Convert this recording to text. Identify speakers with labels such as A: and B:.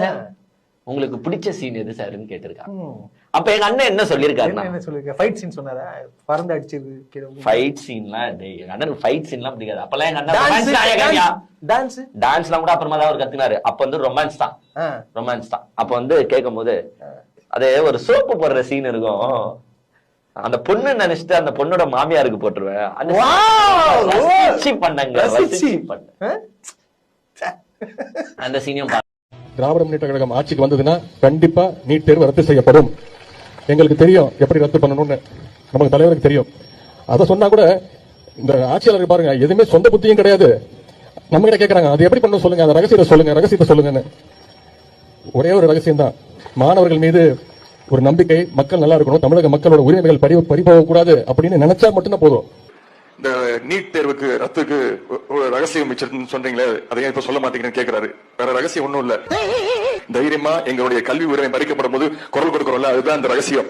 A: Sir உங்களுக்கு பிடிச்ச scene எது சார்ன்னு கேட்டிருக்காங்க. அப்ப எங்க அண்ணன் என்ன சொல்லிருக்காருன்னா,
B: என்ன சொல்லிருக்க? ஃபைட் சீன் சொன்னாரா? பறந்து அடிச்சது
A: ஃபைட் சீன்லாம் எங்க அண்ணனுக்கு ஃபைட் சீன்லாம் பிடிக்காது. அப்பெல்லாம் எங்க அண்ணன் டான்ஸ்லாம் கூட அப்புறமா தான் அவர் கத்துனாரு. அப்ப வந்து ரொமான்ஸ் தான். அப்ப வந்து கேட்கும் போது அது ஒரு சோப்பு போடுற சீன் இருக்கும். அந்த பொண்ணு நினைச்சிட்டு அந்த பொண்ணோட மாமியாருக்கு போட்டுருவேன். அந்த சீனியும்
C: திராவிட முன்னேற்ற கழகம் ஆட்சிக்கு வந்ததுன்னா கண்டிப்பா நீட் தேர்வு ரத்து செய்யப்படும். எங்களுக்கு தெரியும் எப்படி ரத்து பண்ணணும்னு, நமக்கு தலைவருக்கு தெரியும். அதை சொன்னா கூட இந்த ஆட்சியாளருக்கு பாருங்க எதுவுமே சொந்த புத்தியும் கிடையாது. நம்ம கிட்ட கேட்கறாங்க அது எப்படி பண்ணணும் சொல்லுங்க, அந்த ரகசியத்தை சொல்லுங்கன்னு. ஒரே ஒரு ரகசியம் தான், மாணவர்கள் மீது ஒரு நம்பிக்கை, மக்கள் நல்லா இருக்கணும், தமிழக மக்களோட உரிமைகள் பறிபோக கூடாது அப்படின்னு நினைச்சா மட்டும்தான் போதும்.
D: இந்த நீட் தேர்வுக்கு ரத்துக்கு ஒரு ரகசியம் வச்சிருக்குன்னு சொல்றீங்களே, அதையும் இப்ப சொல்ல மாட்டீங்கன்னு கேட்கிறாரு. வேற ரகசியம் ஒண்ணும் இல்ல. தைரியமா எங்களுடைய கல்வி உரிமை பறிக்கப்படும் போது குரல் கொடுக்கிறோம்ல, அதுதான் அந்த ரகசியம்.